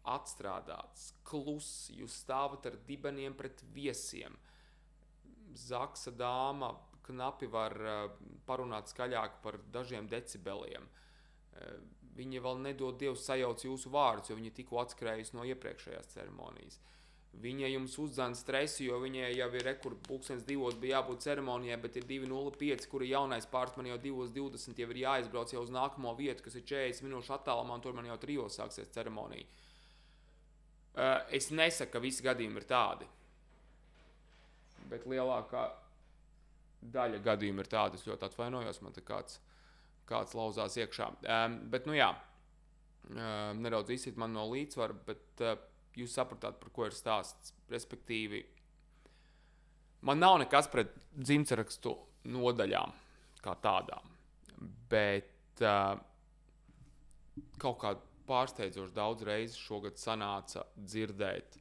atstrādāts, kluss, jūs stāvat ar dibeniem pret viesiem, zaksa dāma knapi var parunāt skaļāk par dažiem decibeliem. Viņa vēl nedod Dievs sajauc jūsu vārdus, jo viņa tikko atskrējusi no iepriekšējās ceremonijas. Viņa jums uzdzen stresu, jo viņai jau ir pulkstens 2 bija jābūt ceremonijai, bet ir 2:05, kura jaunais pārs man jau 2:20 jau ir jāizbrauc jau uz nākamo vietu, kas ir 40 minūšu attālumā, un tur man jau 3 sāksies ceremonija. Es nesaku, ka visi gadījumi ir tādi, bet lielākā daļa gadījumi ir tādi. Es ļoti atvainojos, man te kāds lauzās iekšā. Bet, nedaudz izsit man no līdzsvara, bet jūs sapratāt, par ko ir stāsts. Respektīvi, man nav nekas pret dzimtsarakstu nodaļām kā tādām, bet kaut kā pārsteidzoši daudz reizes šogad sanāca dzirdēt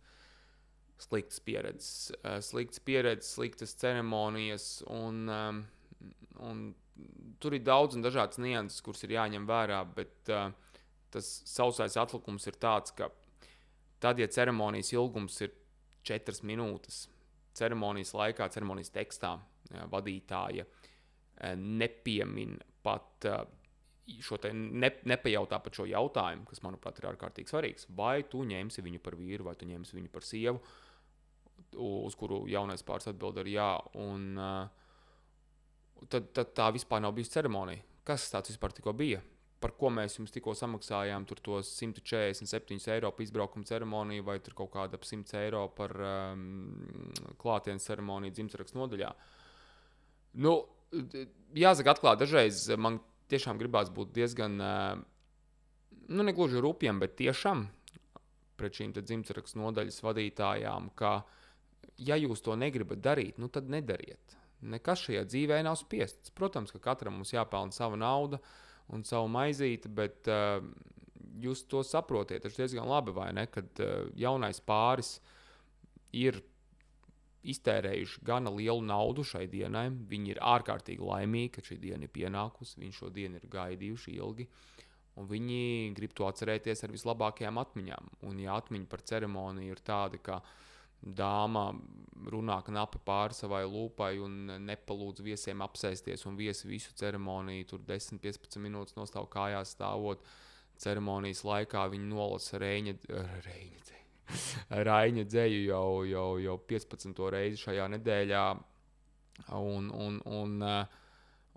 sliktas pieredzes, sliktas ceremonijas, un tur ir daudz un dažādas nianses, kuras ir jāņem vērā, bet tas sausais atlikums ir tāds, ka tad, ja ceremonijas ilgums ir 4 minūtes, ceremonijas laikā, ceremonijas tekstā vadītāja nepiemin pat šo te nepajautā par šo jautājumu, kas, manuprāt, ir ārkārtīgi svarīgs. Vai tu ņemsi viņu par vīru, vai tu ņemsi viņu par sievu? uz kuru jaunais pāris atbild ar jā, un tad tā vispār nav bijusi ceremonija. Kas tāds vispār tikko bija? Par ko mēs jums tikko samaksājām tur tos 147 eiro par izbraukuma ceremoniju vai tur kaut kāda ap 100 eiro par klātienes ceremoniju dzimtsrakstu nodaļā. Nu, jāsaka atklāt, dažreiz man tiešām gribās būt diezgan, nu negluži rupjam, bet tiešām pret šīm dzimtsrakstu nodaļas vadītājām, ka ja jūs to negribat darīt, nu tad nedariet. Nekas šajā dzīvē nav spiests. Protams, ka katram mums jāpelna sava nauda un savu maizīti, bet jūs to saprotiet. Tas diezgan labi, vai ne, kad jaunais pāris ir iztērējuši gana lielu naudu šai dienai. Viņi ir ārkārtīgi laimīgi, ka šī diena ir pienākusi. Viņi šo dienu ir gaidījuši ilgi. Un viņi grib to atcerēties ar vislabākajām atmiņām. Un ja atmiņa par ceremoniju ir tāda, ka dāma runā knapi pāri savai lūpai un nepalūdz viesiem apsēsties, un viesi visu ceremoniju tur 10-15 minūtes nostāv kājās stāvot. Ceremonijas laikā viņi nolasa Raiņa dzeju jau 15. reizi šajā nedēļā,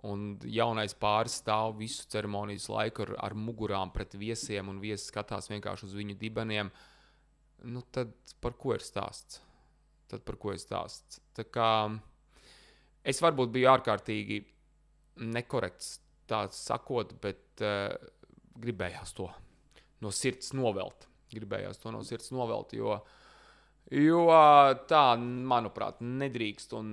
un jaunais pāris stāv visu ceremonijas laiku ar mugurām pret viesiem, un viesi skatās vienkārši uz viņu dibeniem. Nu, tad par ko ir stāsts? Tā kā es varbūt biju ārkārtīgi nekorekts tāds sakot, bet gribējās to no sirds novelt. Jo tā, manuprāt, nedrīkst. Un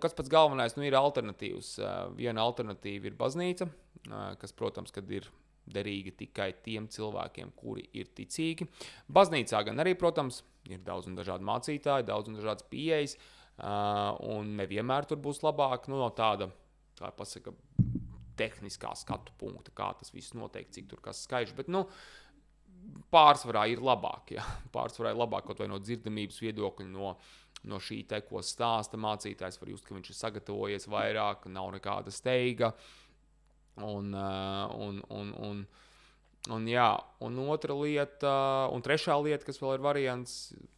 kas pats galvenais, ir alternatīvas. Viena alternatīva ir baznīca, kas, protams, kad ir derīga tikai tiem cilvēkiem, kuri ir ticīgi. Baznīcā gan arī, protams, ir daudz un dažādi mācītāji, daudz un dažādas pieejas, un nevienmēr tur būs labāk, no tāda, kā pasaka, tehniskā skatu punkta, kā tas viss notiek, cik tur kas skaiž, bet, pārsvarā ir labāk, ja? Pārsvarā ir labāk, kaut vai no dzirdamības viedokļa, no šī te, ko stāsta mācītājs, var just, ka viņš ir sagatavojies vairāk, nav nekāda steiga. Un otra lieta, un trešā lieta, kas vēl ir variants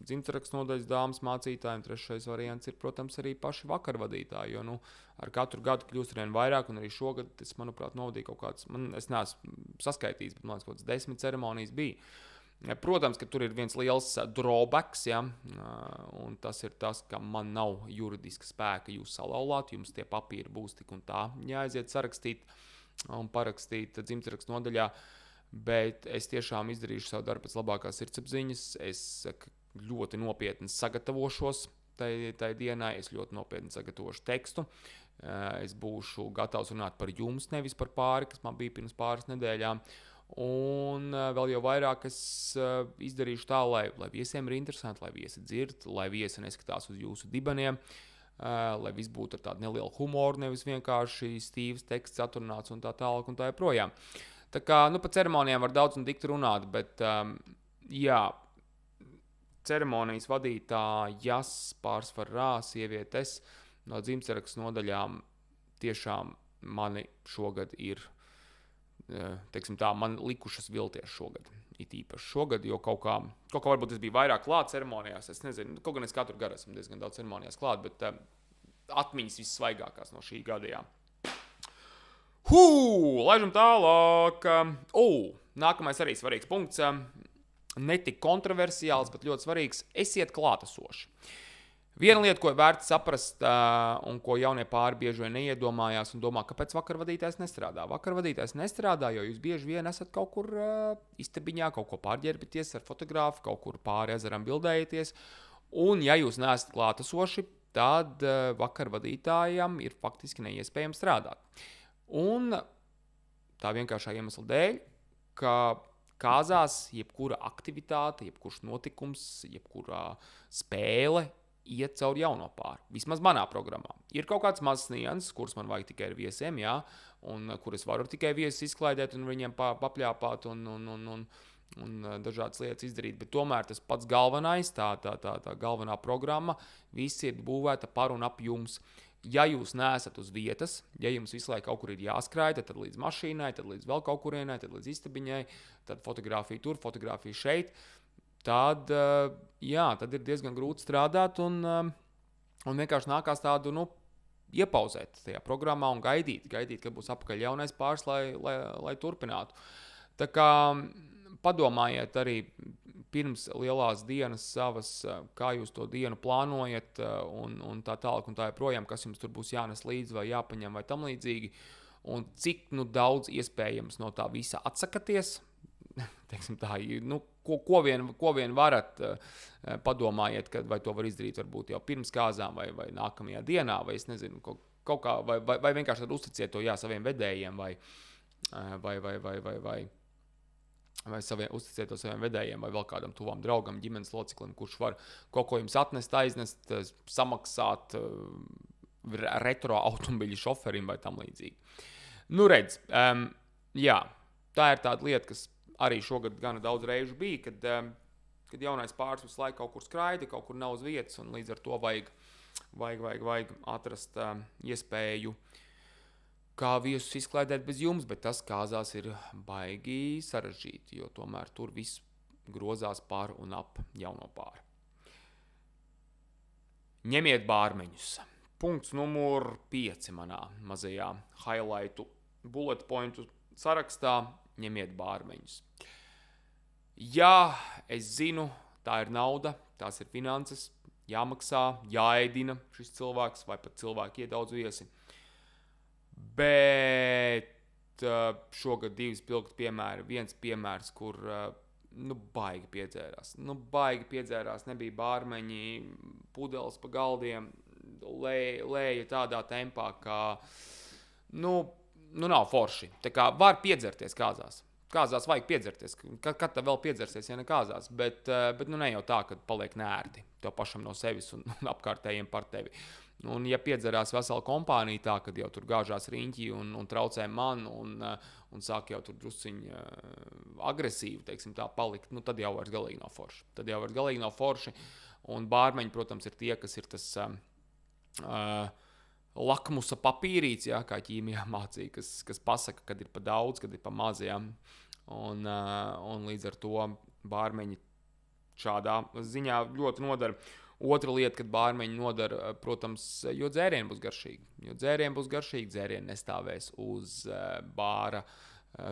dzimtsrakstu nodaļas dāmas mācītājiem, trešais variants ir, protams, arī paši vakarvadītāji, jo, ar katru gadu kļūst arvien vairāk, un arī šogad, es, manuprāt, novadīju kaut kāds, es neesmu saskaitījis, bet, man liekas, kaut kāds 10 ceremonijas bija. Protams, ka tur ir viens liels drawbacks, ja, un tas ir tas, ka man nav juridiska spēka jūs salauzāt, jums tie papīri būs tik un tā jāaiziet sarakstīt un parakstīt dzimtsrakstu nodaļā, bet es tiešām izdarīšu savu darbu pēc labākās sirdsapziņas. Es ļoti nopietni sagatavošos tai dienai, es ļoti nopietni sagatavošu tekstu. Es būšu gatavs runāt par jums, nevis par pāri, kas man bija pirms pāris nedēļām. Un vēl jau vairāk es izdarīšu tā, lai viesiem ir interesanti, lai viesi dzird, lai viesi neskatās uz jūsu dibeniem. Lai viss būtu ar tādu nelielu humoru, nevis vienkārši stīvs teksts atrunāts un tā tālāk un tā joprojām. Tā kā, par ceremonijām var daudz un dikti runāt, bet, jā, ceremonijas vadītājas pārsvarā sievietes no dzimtsrakstu nodaļām tiešām mani šogad ir, teiksim tā, man likušas vilties šogad. It īpaši šogad, jo kaut kā varbūt es biju vairāk klāt ceremonijās, es nezinu, kaut gan es katru gadu esmu diezgan daudz ceremonijās klāt, bet atmiņas vissvaigākās no šī gada, jā. Laižam tālāk. Nākamais arī svarīgs punkts, ne tik kontroversiāls, bet ļoti svarīgs, esiet klātesoši. Viena lieta, ko ir vērts saprast, un ko jaunie pāri bieži vien neiedomājās un domā, kāpēc vakarvadītājs nestrādā. Vakarvadītājs nestrādā, jo jūs bieži vien esat kaut kur istabiņā, kaut ko pārģērbities ar fotografu, kaut kur pāri ezeram bildējaties. Un, ja jūs neesat klātesoši, tad vakarvadītājam ir faktiski neiespējams strādāt. Un tā vienkāršā iemesla dēļ, ka kāzās jebkura aktivitāte, jebkurš notikums, jebkura spēle iet caur jauno pāri. Vismaz manā programmā. Ir kaut kāds mazs nianses, kurus man vajag tikai ar viesiem, jā, un kuras varu tikai viesus izklaidēt un viņiem papļāpāt un dažādas lietas izdarīt. Bet tomēr tas pats galvenais, tā galvenā programma, viss ir būvēta par un ap jums. Ja jūs neesat uz vietas, ja jums visu laiku kaut kur ir jāskraida, tad līdz mašīnai, tad līdz vēl kaut kurienai, tad līdz istabiņai, tad fotografija tur, fotografija šeit. tad ir diezgan grūti strādāt un vienkārši nākās tādu, iepauzēt tajā programmā un gaidīt, kad būs apakaļ jaunais pāris, lai turpinātu. Tā kā padomājiet arī pirms lielās dienas savas, kā jūs to dienu plānojat un tā tālāk un tā joprojām, kas jums tur būs jānes līdzi vai jāpaņem vai tam līdzīgi, un cik daudz iespējams no tā visa atsakaties. Teiksim tā, ko vien varat, padomājiet, vai to var izdarīt varbūt jau pirms kāzām vai nākamajā dienā, vai es nezinu, kaut kā, vai vienkārši uzticiet to saviem vedējiem, vai uzticiet to saviem vedējiem, vai vēl kādam tuvam draugam, ģimenes loceklim, kurš var kaut ko jums atnest, aiznest, samaksāt retro automobiļu šoferim vai tam līdzīgi. Redz, tā ir tāda lieta, kas arī šogad gana daudz reižu bija, kad jaunais pāris visu laiku kaut kur skraida, kaut kur nav uz vietas, un līdz ar to vajag atrast iespēju, kā viesus izklaidēt bez jums, bet tas kāzās ir baigi sarežģīti, jo tomēr tur viss grozās pār un ap jauno pāri. Ņemiet bārmeņus. Punkts numur 5 manā mazajā highlightu bullet pointu sarakstā. Ņemiet bārmeņus. Jā, es zinu, tā ir nauda, tās ir finanses, jāmaksā, jāēdina šis cilvēks vai pat cilvēki iedaudz viesi. Bet šogad 2 spilgti piemēri. Viens piemērs, kur baigi piedzērās, nebija bārmeņi, pudeles pa galdiem, lēja tādā tempā, kā, nav forši. Tā kā var piedzerties kāzās. Kāzās vajag piedzerties. Kad tā vēl piedzersies, ja ne kāzās. Bet ne jau tā, ka paliek nērti tev pašam no sevis un apkārtējiem par tevi. Un ja piedzerās vesela kompānija tā, kad jau tur gāžās riņķi un traucē man un sāk jau tur drusciņi agresīvi, teiksim tā, palikt, tad jau vairs galīgi nav forši. Un bārmeņi, protams, ir tie, kas ir tas lakmusa papīrīts, kā ķīmijā mācīja, kas pasaka, kad ir pa daudz, kad ir pa maz. Un līdz ar to bārmeņi šādā ziņā ļoti nodara. Otra lieta, kad bārmeņi nodara, protams, jo dzērieni būs garšīgi. Dzērieni nestāvēs uz bāra,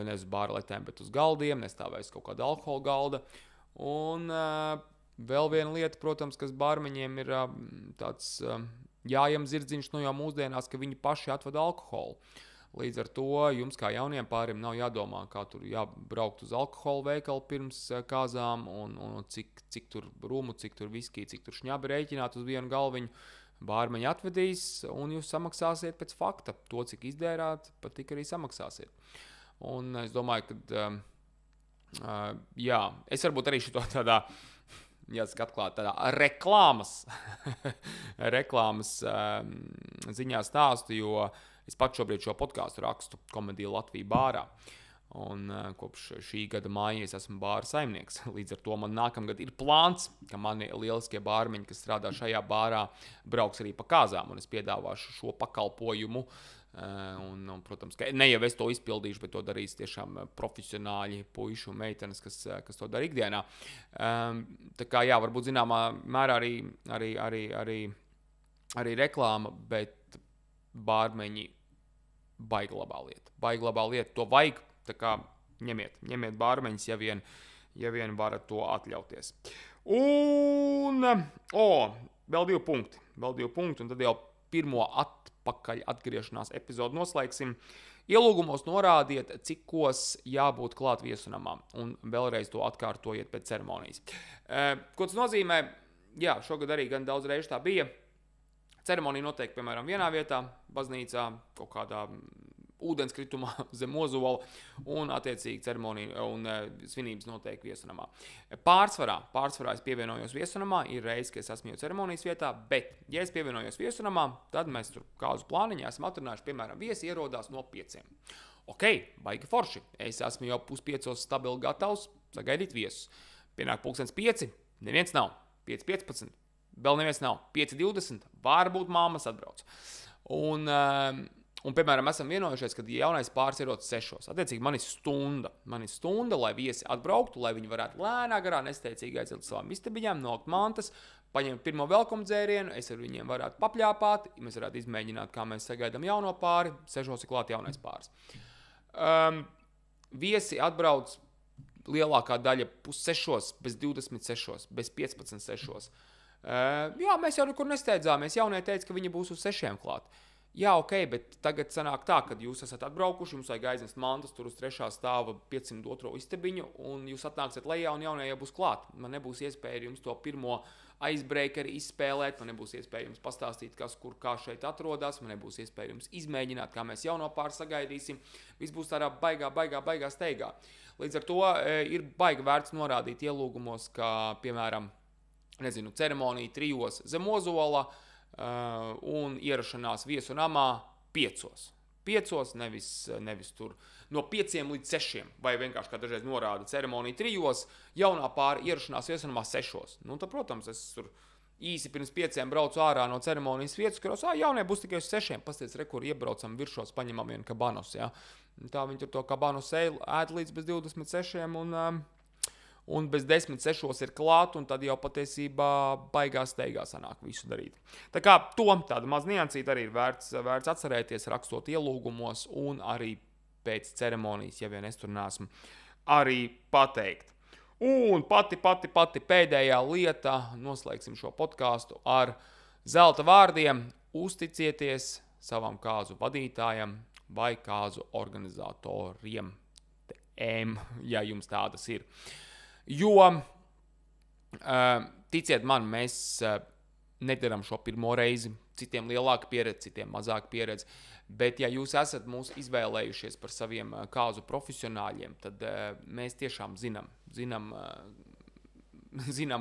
ne uz bāra letēm, bet uz galdiem, nestāvēs kaut kāda alkohola galda. Un vēl viena lieta, protams, kas bārmeņiem ir tāds jājam zirdziņš no jau mūsdienās, ka viņi paši atved alkoholu. Līdz ar to jums kā jauniem pāriem nav jādomā, kā tur jābraukt uz alkohola veikalu pirms kāzām un cik tur rumu, cik tur viskiju, cik tur šņabi rēķināt uz vienu galviņu. Bārmeņi atvedīs un jūs samaksāsiet pēc fakta. To, cik izdērāt, pat tik arī samaksāsiet. Un es domāju, ka es varbūt arī šito tādā atklāt tādā reklāmas ziņā stāstu, jo es pats šobrīd šo podcastu rakstu Komedija Latvija bārā. Un kopš šī gada māja es esmu bāra saimnieks. Līdz ar to man nākamgad ir plāns, ka mani lieliskie bārmeņi, kas strādā šajā bārā, brauks arī pa kāzām. Un es piedāvāšu šo pakalpojumu. Un, protams, ka ne jau es to izpildīšu, bet to darīs tiešām profesionāļi, puiši un meitenes, kas to dara ikdienā. Tā kā varbūt zināmā mērā arī reklāma, bet bārmeņi baigi labā lieta. To vajag, tā kā ņemiet bārmeņus, ja vien varat to atļauties. Un, vēl 2 punkti, un tad jau pirmo atpakaļ atgriešanās epizodu noslēgsim. Ielūgumos norādiet, cikos jābūt klāt viesunamā, un vēlreiz to atkārtojiet pēc ceremonijas. Ko tas nozīmē? Jā, šogad arī gan daudz reižu tā bija. Ceremonija notiek, piemēram, vienā vietā, baznīcā, kaut kādā ūdenskritumā zem ozola, un attiecīgi ceremonija un svinības notiek viesunamā. Pārsvarā es pievienojos viesunamā, ir reize, ka es esmu jau ceremonijas vietā, bet, ja es pievienojos viesunamā, tad mēs tur kāzu plāniņā esam atrunājuši, piemēram, viesi ierodās no 5. Ok, baigi forši, es esmu jau 4:30 stabili gatavs sagaidīt viesus. Pienāk 5:30, neviens nav, 5:15. Vēl neviens nav. 5:20. Varbūt māmas atbrauc. Un Un, piemēram, esam vienojušies, ka jaunais pāris ierodas 6. Attiecīgi, man ir stunda, lai viesi atbrauktu, lai viņi varētu lēnā garā, nesteicīgi aiziet uz savām istabiņām, nolikt mantas, paņemt pirmo velkumu dzērienu, es ar viņiem varētu papļāpāt, mēs varētu izmēģināt, kā mēs sagaidām jauno pāri, 6 ir klāt jaunais pāris. Viesi atbrauc lielākā daļa 5:30, bez 26, bez 15:06. Jā, mēs jau nekur nesteidzāmies, jaunie teica, ka viņi būs uz 6 klāt. Jā, ok, bet tagad sanāk tā, ka jūs esat atbraukuši, jums vajag aiznest mantas tur uz 3. stāva 502. istabiņu, un jūs atnāksiet lejā, un jaunie jau būs klāt. Man nebūs iespēja jums to pirmo icebreakeri izspēlēt, man nebūs iespēja jums pastāstīt, kas kur kā šeit atrodas, man nebūs iespēja jums izmēģināt, kā mēs jauno pāri sagaidīsim. Viss būs tādā baigā steigā. Līdz ar to ir baigi vērts norādīt ielūgumos, ka, piemēram, ceremonija 3 zem Ozola, un ierašanās viesu namā 5. 5, nevis tur no 5 līdz 6, vai vienkārši, kā dažreiz norāda, ceremonija 3, jaunā pāri ierašanās viesu namā 6. Nu, tad, protams, es tur īsi pirms 5 braucu ārā no ceremonijas vietas, kuros, jaunie būs tikai uz 6, pasties, kur iebraucam viršos, paņemam vienu kabanos, ja. Tā viņi tur to kabanos ēd līdz bez 26, un bez 10:06 ir klāt, un tad jau patiesībā baigā steigā sanāk visu darīt. Tā kā tāda maz niansīta arī ir vērts atcerēties, rakstot ielūgumos, un arī pēc ceremonijas, ja vien es tur neesmu, arī pateikt. Un pati pēdējā lieta, noslēgsim šo podcastu ar zelta vārdiem: uzticieties savam kāzu vadītājam vai kāzu organizatoriem, ja jums tādas ir. Jo, ticiet man, mēs nedaram šo pirmo reizi, citiem lielāka pieredze, citiem mazāka pieredze, bet ja jūs esat mūs izvēlējušies par saviem kāzu profesionāļiem, tad mēs tiešām zinām,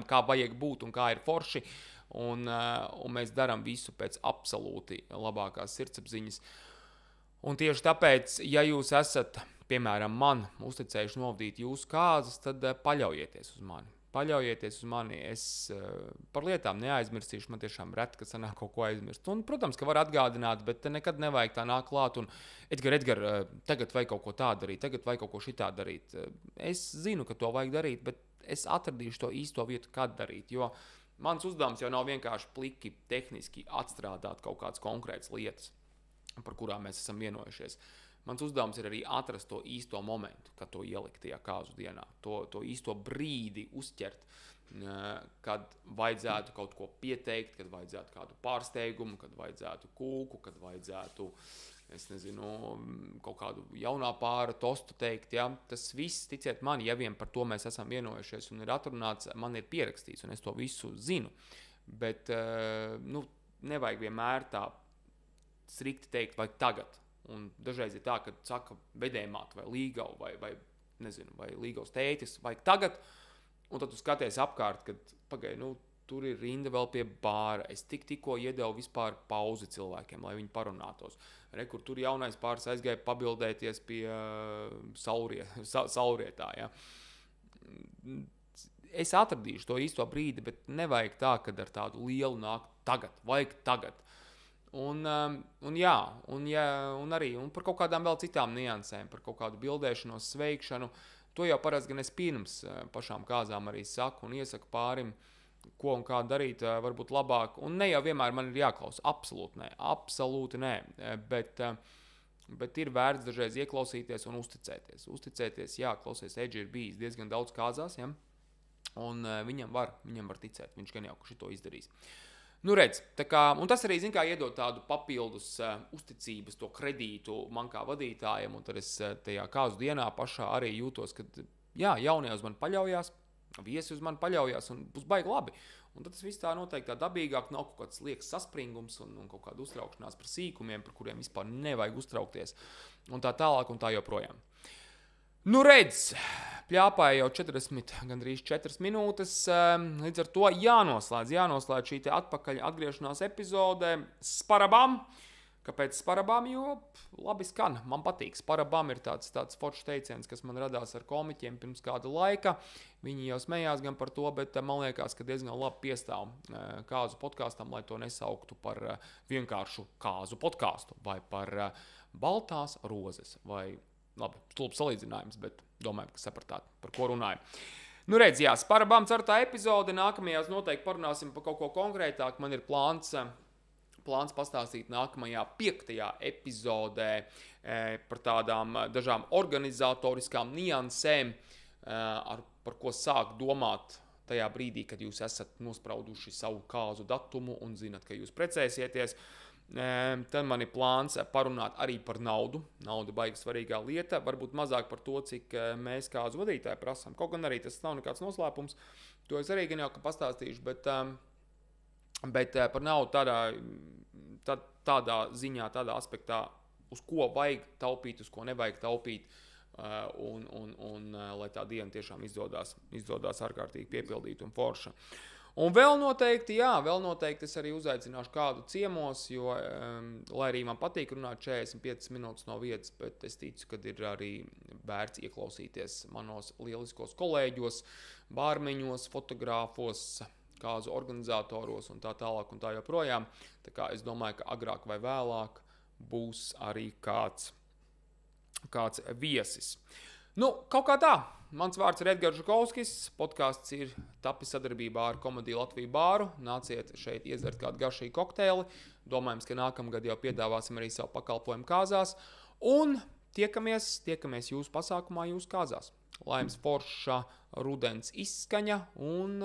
kā vajag būt un kā ir forši, un mēs darām visu pēc absolūti labākās sirdsapziņas. Un tieši tāpēc, ja jūs esat, piemēram, man uzticējuši novadīt jūsu kāzas, tad paļaujieties uz mani. Es par lietām neaizmirsīšu, man tiešām reti, kad sanāk kaut ko aizmirst. Un, protams, ka var atgādināt, bet nekad nevajag tā nāk klāt un Edgar, tagad vajag kaut ko tā darīt, tagad vajag kaut ko šitā darīt. Es zinu, ka to vajag darīt, bet es atradīšu to īsto vietu, kad darīt, jo mans uzdevums jau nav vienkārši pliki tehniski atstrādāt kaut kādas konkrētas lietas, par kurām mēs esam vienojušies. Mans uzdevums ir arī atrast to īsto momentu, kad to ielikt tajā kāzu dienā, to īsto brīdi uzķert, kad vajadzētu kaut ko pieteikt, kad vajadzētu kādu pārsteigumu, kad vajadzētu kūku, kad vajadzētu, kaut kādu jaunā pāra tostu teikt. Ja? Tas viss, ticiet man, ja vien par to mēs esam vienojušies un ir atrunāts, man ir pierakstīts un es to visu zinu. Bet nevajag vienmēr tā strikti teikt, vajag tagad. Un dažreiz ir tā, ka saka vedējmāte vai līgau vai līgaus tētis, vajag tagad, un tad tu skaties apkārt, kad tur ir rinda vēl pie bāra. Es tikko iedevu vispār pauzi cilvēkiem, lai viņi parunātos. Kur tur jaunais pāris aizgāja pabildēties pie saulrietā. Ja? Es atradīšu to īsto brīdi, bet nevajag tā, kad ar tādu lielu nāk tagad, vajag tagad. Un par kaut kādām vēl citām niansēm, par kaut kādu bildēšanos, sveikšanu. To jau parasti gan es pirms pašām kāzām arī saku un iesaku pārim, ko un kā darīt varbūt labāk. Un ne jau vienmēr man ir jāklausa, absolūti nē, bet ir vērts dažreiz ieklausīties un uzticēties. Uzticēties, jā, klausies, Edži ir bijis diezgan daudz kāzās, ja? Un viņam var ticēt, viņš gan jau šito izdarīs. Nu redz, un tas arī, iedod tādu papildus uzticības, to kredītu man kā vadītājiem, un tad es tajā kāzu dienā pašā arī jūtos, ka jā, jaunie uz mani paļaujās, viesi uz mani paļaujās, un būs baigi labi. Un tad tas viss tā noteikti tā dabīgāk, nav kaut kāds liekas saspringums un kaut kāda uztraukšanās par sīkumiem, par kuriem vispār nevajag uztraukties, un tā tālāk un tā joprojām. Nu redz, pļāpāja jau 40, gandrīz 4 minūtes, līdz ar to jānoslēdz šī te atgriešanās epizode. Sparabam! Kāpēc sparabām? Jo labi skan, man patīk. Sparabām ir tāds foršs teiciens, kas man radās ar komiķiem pirms kāda laika. Viņi jau smējās gan par to, bet man liekas, ka diezgan labi piestāv kāzu podkāstam, lai to nesauktu par vienkāršu kāzu podkāstu vai par baltās rozes. Vai, labi, stulbs salīdzinājums, bet domāju, ka sapratāt, par ko runāju. Nu redz, jā, sparabām 4. epizode, nākamajās noteikti parunāsim par kaut ko konkrētāk. Man ir plāns pastāstīt nākamajā 5. epizodē par tādām dažām organizatoriskām niansēm, par ko sāk domāt tajā brīdī, kad jūs esat nosprauduši savu kāzu datumu un zinat, ka jūs precēsieties. Tad man ir plāns parunāt arī par naudu. Nauda baigi svarīgā lieta, varbūt mazāk par to, cik mēs kāzu vadītāji prasām. Kaut gan arī tas nav nekāds noslēpums, to es arī gan jau pastāstīšu, bet par naudu tādā ziņā, tādā aspektā, uz ko vajag taupīt, uz ko nevajag taupīt, un lai tā diena tiešām izdodas ārkārtīgi piepildīta un forša. Un vēl noteikti es arī uzaicināšu kādu ciemos, jo, lai arī man patīk runāt 45 minūtes no vietas, bet es ticu, ka ir arī vērts ieklausīties manos lieliskos kolēģos, bārmeņos, fotogrāfos, kāzu organizatoros un tā tālāk un tā joprojām. Tā kā es domāju, ka agrāk vai vēlāk būs arī kāds viesis. Nu, kaut kā tā. Mans vārds ir Edgars Žukovskis. Podcasts ir tapis sadarbībā ar Komediju Latviju bāru. Nāciet šeit iedzert kādu garšīgu kokteili. Domājams, ka nākamgad jau piedāvāsim arī savu pakalpojumu kāzās. Un tiekamies jūsu pasākumā, jūsu kāzās. Lai jums forša rudens izskaņa un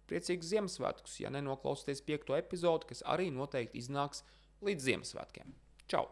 priecīgs Ziemassvētkus, ja nenoklausieties 5. epizodu, kas arī noteikti iznāks līdz Ziemassvētkiem. Čau!